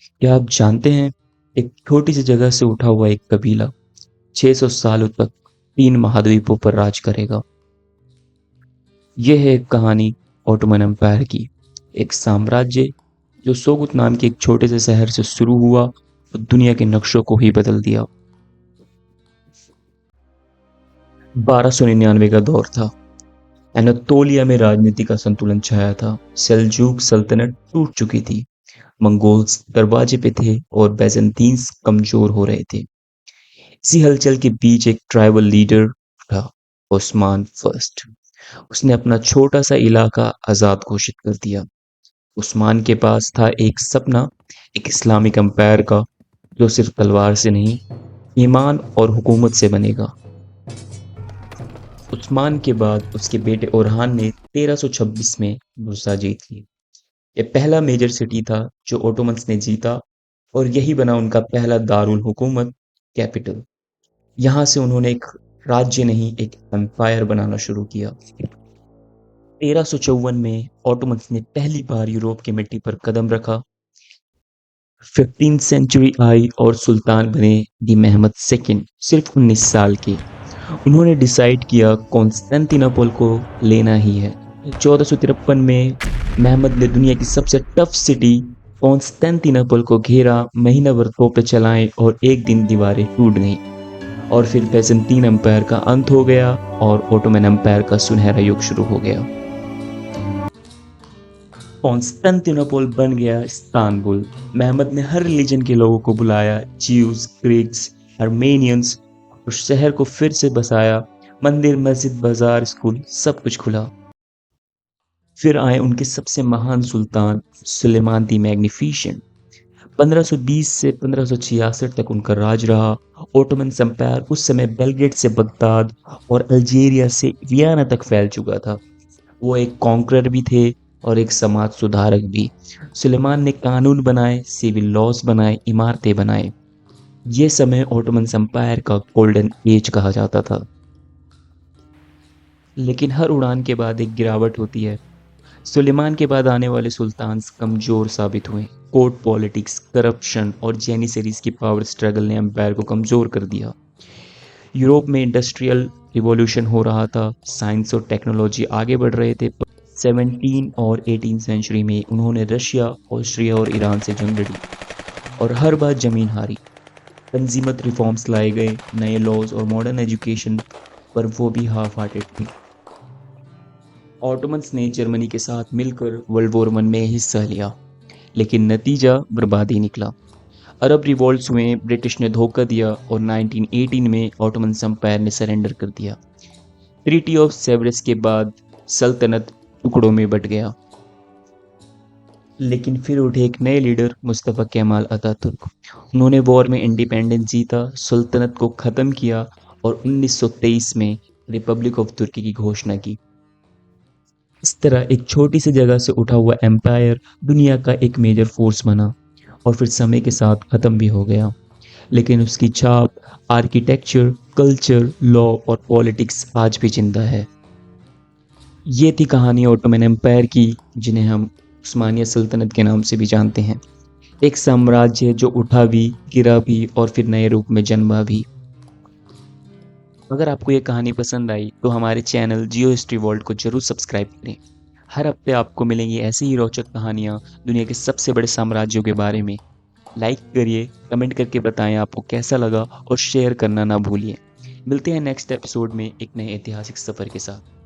क्या आप जानते हैं, एक छोटी सी जगह से उठा हुआ एक कबीला 600 सालों तक 3 महाद्वीपों पर राज करेगा। यह है एक कहानी ऑटोमन एम्पायर की। एक साम्राज्य जो सोगुत नाम के एक छोटे से शहर से शुरू हुआ और दुनिया के नक्शों को ही बदल दिया। 1299 का दौर था। एनातोलिया में राजनीति का संतुलन छाया था। सेल्जूक सल्तनत टूट चुकी थी। मंगोल्स दरवाजे पे थे और बैजेंटीन्स कमजोर हो रहे थे। इसी हलचल के बीच एक ट्राइबल लीडर था, उस्मान फर्स्ट। उसने अपना छोटा सा इलाका आजाद घोषित कर दिया। उस्मान के पास था एक सपना, एक इस्लामिक एम्पायर का, जो सिर्फ तलवार से नहीं, ईमान और हुकूमत से बनेगा। उस्मान के बाद उसके बेटे ओरहान ने 1326 में बुरसा जीत ली। यह पहला मेजर सिटी था जो ओटोमन्स ने जीता और यही बना उनका पहला दारुल हुकूमत कैपिटल। यहाँ से उन्होंने एक राज्य नहीं, एक एम्पायर बनाना शुरू किया। 1354 में ऑटोमन्स ने पहली बार यूरोप की मिट्टी पर कदम रखा। 15th सेंचुरी आई और सुल्तान बने दी मेहमद सेकंड, सिर्फ 19 साल के। उन्होंने डिसाइड किया कॉन्स्टेंटिनोपल को लेना ही है। 1453 में मेहमद ने दुनिया की सबसे टफ सिटी कॉन्स्टेंटिनोपल को घेरा, महीना भर तोपें चलाएं और एक दिन दीवारें टूट गईं। और फिर बैजेंटीन एम्पायर का अंत हो गया और ऑटोमन एम्पायर का सुनहरा युग शुरू हो गया। कॉन्स्टेंटिनोपल बन गया इस्तांबुल। मेहमद ने हर रिलीजन के लोगों को बुलाया, ज्यूज, ग्रीक्स, आर्मेनियंस, और शहर को फिर से बसाया। मंदिर, मस्जिद, बाजार, स्कूल, सब कुछ खुला। फिर आए उनके सबसे महान सुल्तान सुलेमान दी मैग्निफिसेंट। 1520 से 1566 तक उनका राज रहा। ओटोमन एम्पायर उस समय बेलग्रेड से बगदाद और अल्जीरिया से वियना तक फैल चुका था। वो एक कॉन्करर भी थे और एक समाज सुधारक भी। सुलेमान ने कानून बनाए, सिविल लॉज बनाए, इमारतें बनाए। ये समय ओटोमन एम्पायर का गोल्डन एज कहा जाता था। लेकिन हर उड़ान के बाद एक गिरावट होती है। सुलेमान के बाद आने वाले सुल्तान कमजोर साबित हुए। कोर्ट पॉलिटिक्स, करप्शन और जेनिसरीज की पावर स्ट्रगल ने एम्पायर को कमजोर कर दिया। यूरोप में इंडस्ट्रियल रिवॉल्यूशन हो रहा था, साइंस और टेक्नोलॉजी आगे बढ़ रहे थे। 17 और 18 सेंचुरी में उन्होंने रशिया, ऑस्ट्रिया और ईरान से जंग लड़ी और हर बार जमीन हारी। तंजीमत रिफॉर्म्स लाए गए, नए लॉज और मॉडर्न एजुकेशन, पर वो भी हाफ हार्टेड थी। ऑटोमन्स ने जर्मनी के साथ मिलकर वर्ल्ड वॉर 1 में हिस्सा लिया, लेकिन नतीजा बर्बादी निकला। अरब रिवॉल्ट्स हुए, ब्रिटिश ने धोखा दिया और 1918 में ऑटोमन एम्पायर ने सरेंडर कर दिया। ट्रीटी ऑफ सेवरेस के बाद सल्तनत टुकड़ों में बट गया। लेकिन फिर उठे एक नए लीडर, मुस्तफ़ा केमाल अतातुर्क। उन्होंने वॉर में इंडिपेंडेंस जीता, सल्तनत को ख़त्म किया और 1923 में रिपब्लिक ऑफ तुर्की की घोषणा की। इस तरह एक छोटी सी जगह से उठा हुआ एम्पायर दुनिया का एक मेजर फोर्स बना और फिर समय के साथ ख़त्म भी हो गया। लेकिन उसकी छाप आर्किटेक्चर, कल्चर, लॉ और पॉलिटिक्स आज भी जिंदा है। ये थी कहानी ऑटोमन एम्पायर की, जिन्हें हम उस्मानिया सल्तनत के नाम से भी जानते हैं। एक साम्राज्य जो उठा भी, गिरा भी और फिर नए रूप में जन्मा भी। अगर आपको ये कहानी पसंद आई तो हमारे चैनल जियो हिस्ट्री वर्ल्ड को जरूर सब्सक्राइब करें। हर हफ्ते आपको मिलेंगी ऐसी ही रोचक कहानियाँ दुनिया के सबसे बड़े साम्राज्यों के बारे में। लाइक करिए, कमेंट करके बताएं आपको कैसा लगा और शेयर करना ना भूलिए। मिलते हैं नेक्स्ट एपिसोड में एक नए ऐतिहासिक सफ़र के साथ।